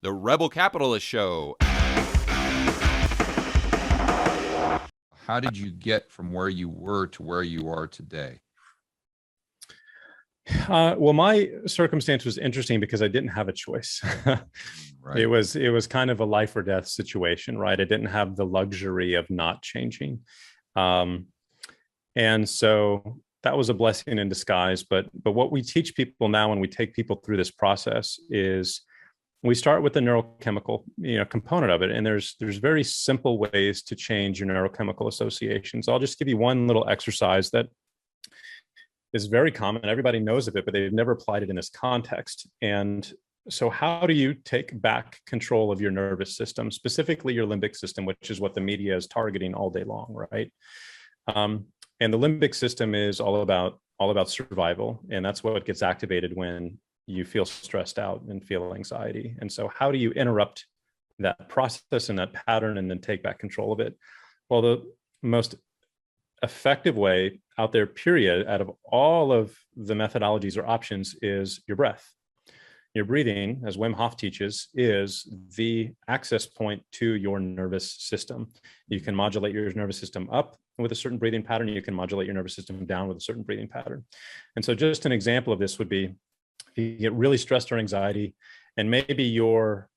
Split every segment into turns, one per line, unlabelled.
The Rebel Capitalist Show.
How did you get from where you were to where you are today?
Well, my circumstance was interesting because I didn't have a choice.
Right.
It was kind of a life or death situation, right? I didn't have the luxury of not changing, and so that was a blessing in disguise. But what we teach people now when we take people through this process is we start with the neurochemical component of it, and there's very simple ways to change your neurochemical associations. I'll just give you one little exercise that is very common. Everybody knows of it, but they've never applied it in this context. And so how do you take back control of your nervous system, specifically your limbic system, which is what the media is targeting all day long, right? And the limbic system is all about survival, and that's what gets activated when you feel stressed out and feel anxiety. And so how do you interrupt that process and that pattern and then take back control of it? Well, the most effective way out there, period, out of all of the methodologies or options is your breath. Your breathing, as Wim Hof teaches, is the access point to your nervous system. You can modulate your nervous system up with a certain breathing pattern. You can modulate your nervous system down with a certain breathing pattern. And so just an example of this would be if you get really stressed or anxiety, and maybe your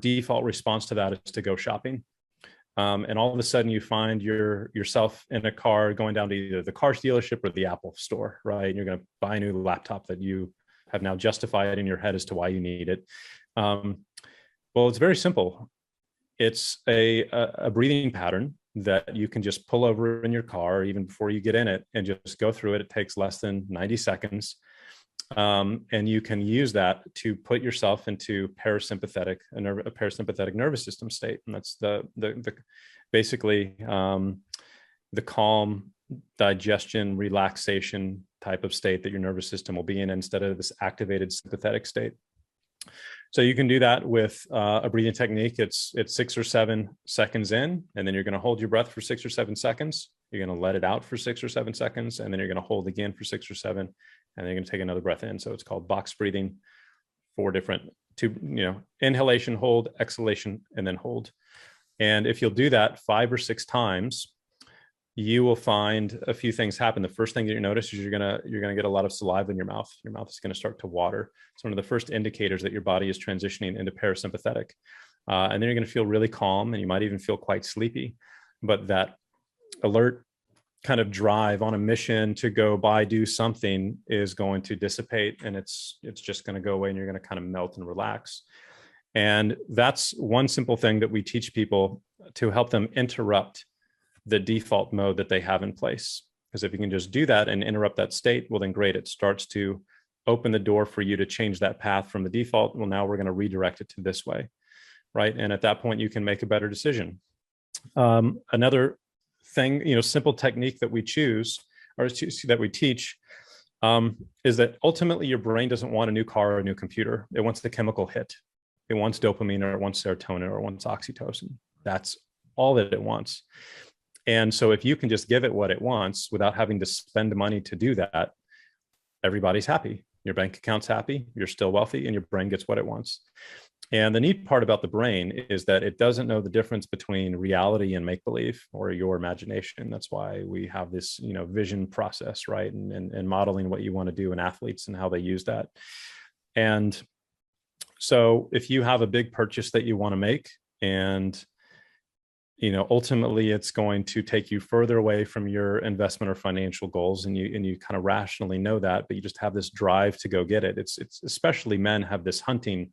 default response to that is to go shopping. And all of a sudden you find yourself in a car going down to either the car dealership or the Apple store, right? And you're going to buy a new laptop that you have now justified in your head as to why you need it. Well, it's very simple. It's a breathing pattern that you can just pull over in your car even before you get in it and just go through it. It takes less than 90 seconds. And you can use that to put yourself into a parasympathetic nervous system state. And that's the basically the calm, digestion, relaxation type of state that your nervous system will be in instead of this activated sympathetic state. So you can do that with a breathing technique. It's 6 or 7 seconds in, and then you're going to hold your breath for 6 or 7 seconds. You're going to let it out for 6 or 7 seconds, and then you're going to hold again for 6 or 7, and then you're going to take another breath in. So it's called box breathing. 4 different, inhalation, hold, exhalation, and then hold. And if you'll do that 5 or 6 times, you will find a few things happen. The first thing that you notice is you're gonna get a lot of saliva in your mouth. Your mouth is going to start to water. It's one of the first indicators that your body is transitioning into parasympathetic. And then you're going to feel really calm, and you might even feel quite sleepy. But that alert kind of drive on a mission to go do something is going to dissipate, and it's just going to go away, and you're going to kind of melt and relax. And that's one simple thing that we teach people to help them interrupt the default mode that they have in place. Because if you can just do that and interrupt that state, well, then great. It starts to open the door for you to change that path from the default. Well, now we're going to redirect it to this way, right? And at that point, you can make a better decision. Another thing, simple technique that we choose or that we teach is that ultimately your brain doesn't want a new car or a new computer. It wants the chemical hit. It wants dopamine, or it wants serotonin, or it wants oxytocin. That's all that it wants. And so if you can just give it what it wants without having to spend money to do that, everybody's happy. Your bank account's happy, you're still wealthy, and your brain gets what it wants. And the neat part about the brain is that it doesn't know the difference between reality and make-believe or your imagination. That's why we have this, vision process, right? And modeling what you want to do in athletes and how they use that. And so if you have a big purchase that you want to make, and ultimately it's going to take you further away from your investment or financial goals, and you kind of rationally know that, but you just have this drive to go get it. It's especially men have this hunting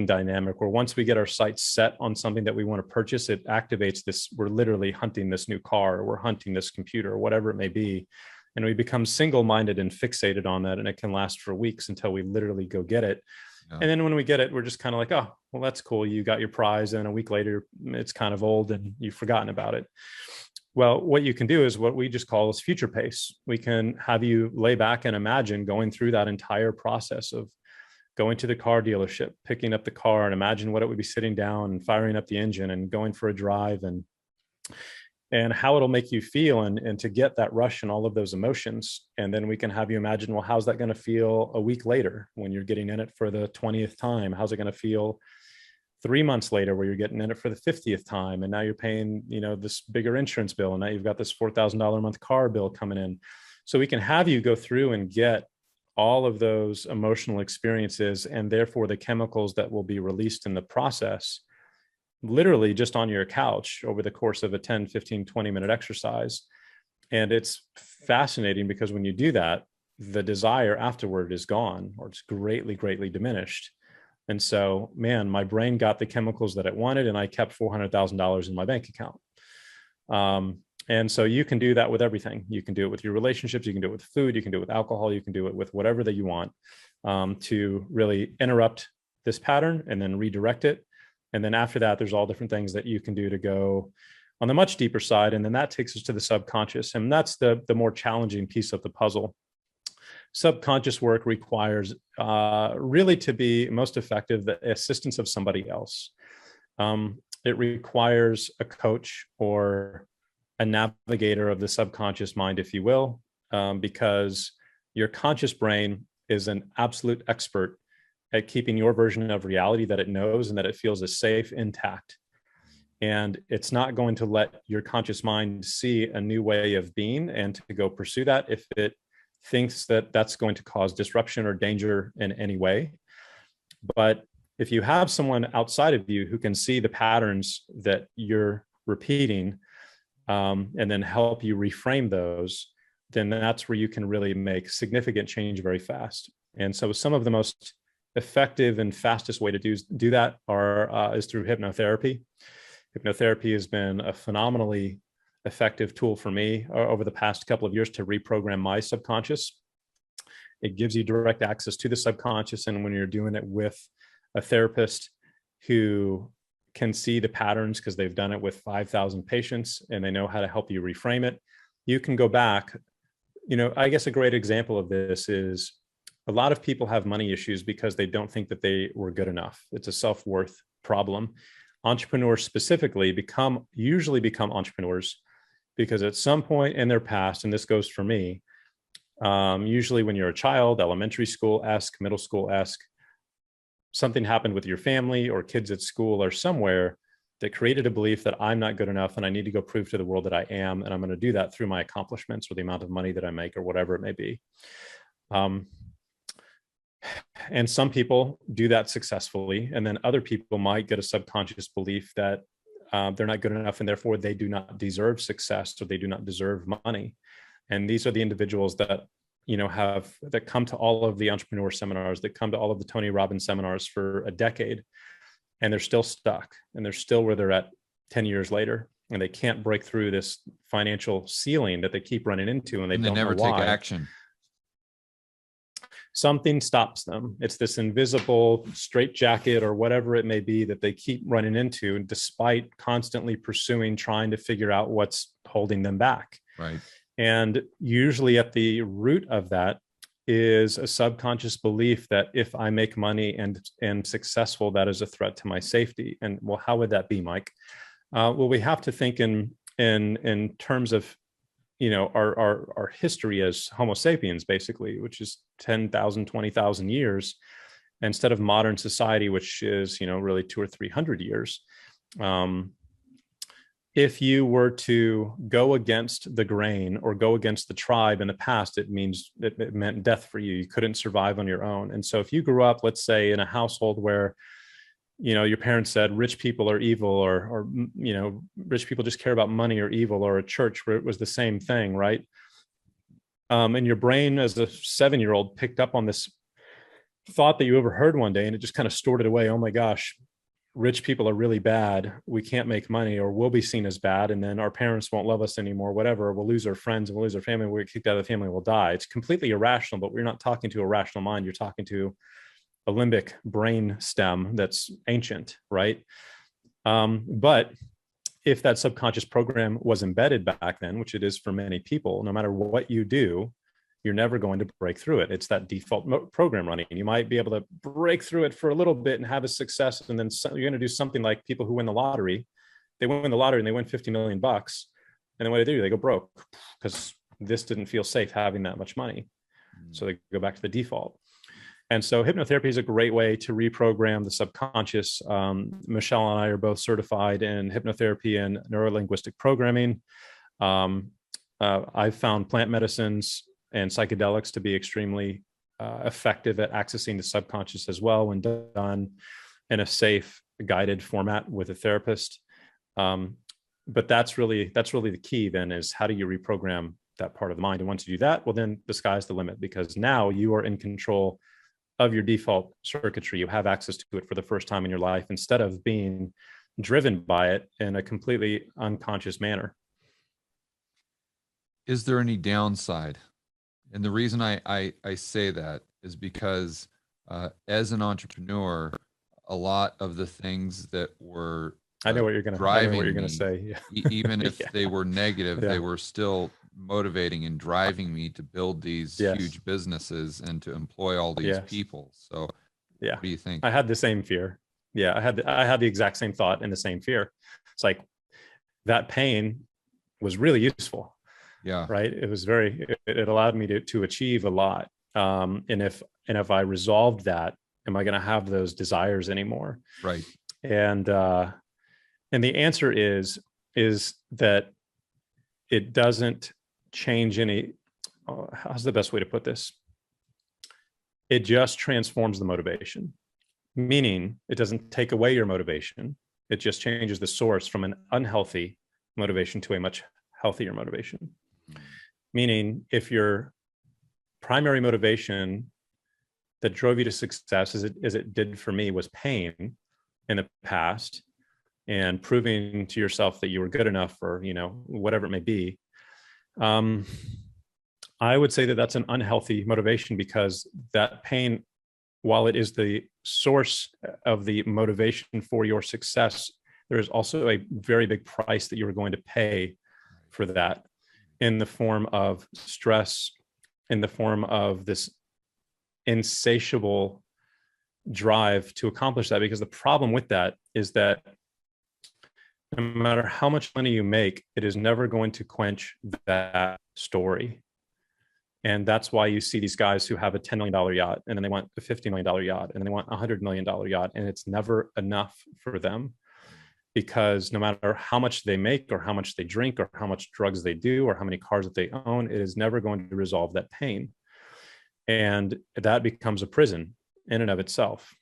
dynamic where once we get our sights set on something that we want to purchase, it activates this. We're literally hunting this new car, or we're hunting this computer, or whatever it may be. And we become single-minded and fixated on that. And it can last for weeks until we literally go get it. Yeah. And then when we get it, we're just kind of like, oh, well, that's cool. You got your prize. And a week later, it's kind of old and you've forgotten about it. Well, what you can do is what we just call is future pace. We can have you lay back and imagine going through that entire process of going to the car dealership, picking up the car, and imagine what it would be sitting down and firing up the engine and going for a drive. And and how it'll make you feel, and to get that rush and all of those emotions. And then we can have you imagine, well, how's that going to feel a week later when you're getting in it for the 20th time? How's it going to feel 3 months later where you're getting in it for the 50th time? And now you're paying, this bigger insurance bill. And now you've got this $4,000 a month car bill coming in. So we can have you go through and get all of those emotional experiences, and therefore the chemicals that will be released in the process, literally just on your couch over the course of a 10, 15, 20-minute exercise. And it's fascinating because when you do that, the desire afterward is gone, or it's greatly, greatly diminished. And so, man, my brain got the chemicals that it wanted, and I kept $400,000 in my bank account. And so you can do that with everything. You can do it with your relationships. You can do it with food. You can do it with alcohol. You can do it with whatever that you want, to really interrupt this pattern and then redirect it. And then after that, there's all different things that you can do to go on the much deeper side. And then that takes us to the subconscious. And that's the more challenging piece of the puzzle. Subconscious work requires really, to be most effective, the assistance of somebody else. It requires a coach or a navigator of the subconscious mind, if you will, because your conscious brain is an absolute expert at keeping your version of reality that it knows and that it feels is safe intact. And it's not going to let your conscious mind see a new way of being and to go pursue that if it thinks that that's going to cause disruption or danger in any way. But if you have someone outside of you who can see the patterns that you're repeating, and then help you reframe those, then that's where you can really make significant change very fast. And so some of the most effective and fastest way to do that is through hypnotherapy. Hypnotherapy has been a phenomenally effective tool for me over the past couple of years to reprogram my subconscious. It gives you direct access to the subconscious. And when you're doing it with a therapist who can see the patterns because they've done it with 5,000 patients and they know how to help you reframe it, you can go back. I guess a great example of this is a lot of people have money issues because they don't think that they were good enough. It's a self-worth problem. Entrepreneurs specifically usually become entrepreneurs because at some point in their past, and this goes for me, usually when you're a child, elementary school-esque, middle school-esque, something happened with your family or kids at school or somewhere that created a belief that I'm not good enough and I need to go prove to the world that I am. And I'm going to do that through my accomplishments or the amount of money that I make or whatever it may be. And some people do that successfully. And then other people might get a subconscious belief that they're not good enough and therefore they do not deserve success or they do not deserve money. And these are the individuals that that come to all of the entrepreneur seminars, that come to all of the Tony Robbins seminars for a decade, and they're still stuck and they're still where they're at 10 years later, and they can't break through this financial ceiling that they keep running into, and they don't
never
know why.
take action.
Something stops them. It's this invisible straitjacket or whatever it may be that they keep running into, and despite constantly pursuing, trying to figure out what's holding them back.
Right.
And usually at the root of that is a subconscious belief that if I make money and am successful, that is a threat to my safety. And well, how would that be, Mike? Well, we have to think in terms of, our history as Homo sapiens, basically, which is 10,000, 20,000 years, instead of modern society, which is, really 200 or 300 years. If you were to go against the grain or go against the tribe in the past, it meant death for you. You couldn't survive on your own. And so if you grew up, let's say, in a household where, your parents said rich people are evil, or rich people just care about money or evil, or a church where it was the same thing, right? And your brain as a 7-year-old picked up on this thought that you overheard one day, and it just kind of stored it away. Oh my gosh, rich people are really bad. We can't make money, or we'll be seen as bad. And then our parents won't love us anymore, whatever. We'll lose our friends and we'll lose our family. We'll get kicked out of the family. We'll die. It's completely irrational, but we're not talking to a rational mind. You're talking to a limbic brain stem that's ancient, right? But if that subconscious program was embedded back then, which it is for many people, no matter what you do, you're never going to break through it. It's that default program running. You might be able to break through it for a little bit and have a success. And then you're going to do something like people who win the lottery. They win the lottery and they win $50 million. And then what do? They go broke because this didn't feel safe having that much money. So they go back to the default. And so hypnotherapy is a great way to reprogram the subconscious. Michelle and I are both certified in hypnotherapy and neurolinguistic programming. I've found plant medicines and psychedelics to be extremely effective at accessing the subconscious as well when done in a safe, guided format with a therapist. But that's really the key then, is how do you reprogram that part of the mind? And once you do that, well, then the sky's the limit, because now you are in control of your default circuitry. You have access to it for the first time in your life, instead of being driven by it in a completely unconscious manner.
Is there any downside? And the reason I say that is because as an entrepreneur, a lot of the things that were
I know what you're going to say. Yeah.
Even if
Yeah.
they were negative,
Yeah.
they were still motivating and driving me to build these
Yes.
huge businesses and to employ all these
Yes.
people. So
Yeah.
what do you think?
I had the same fear. Yeah, I had the exact same thought and the same fear. It's like that pain was really useful.
Yeah.
Right. It was it allowed me to achieve a lot. And if I resolved that, am I going to have those desires anymore?
Right.
And the answer is that it doesn't change any. How's the best way to put this? It just transforms the motivation, meaning it doesn't take away your motivation. It just changes the source from an unhealthy motivation to a much healthier motivation. Meaning, if your primary motivation that drove you to success, as it did for me, was pain in the past and proving to yourself that you were good enough, or whatever it may be, I would say that that's an unhealthy motivation, because that pain, while it is the source of the motivation for your success, there is also a very big price that you are going to pay for that, in the form of stress, in the form of this insatiable drive to accomplish that. Because the problem with that is that no matter how much money you make, it is never going to quench that story. And that's why you see these guys who have a $10 million yacht, and then they want a $50 million yacht, and then they want a $100 million yacht, and it's never enough for them. Because no matter how much they make, or how much they drink, or how much drugs they do, or how many cars that they own, it is never going to resolve that pain. And that becomes a prison in and of itself.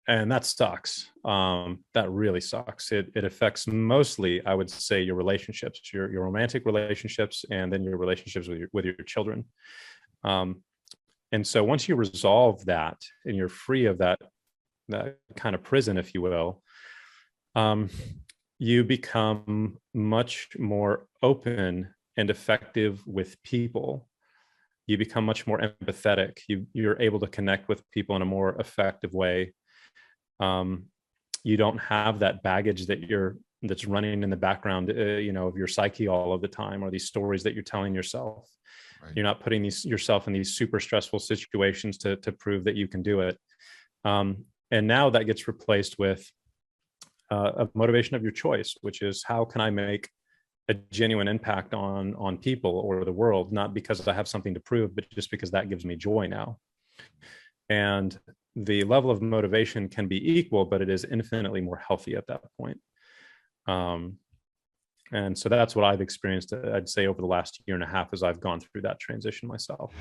And that sucks. That really sucks. It affects mostly, I would say, your relationships, your romantic relationships, and then your relationships with your children. And so once you resolve that, and you're free of that kind of prison, if you will, you become much more open and effective with people. You become much more empathetic. You're able to connect with people in a more effective way. You don't have that baggage that's running in the background, of your psyche all of the time, or these stories that you're telling yourself. Right. You're not putting yourself in these super stressful situations to prove that you can do it. And now that gets replaced with a motivation of your choice, which is, how can I make a genuine impact on people or the world, not because I have something to prove, but just because that gives me joy now. And the level of motivation can be equal, but it is infinitely more healthy at that point. And so that's what I've experienced, I'd say, over the last year and a half, as I've gone through that transition myself.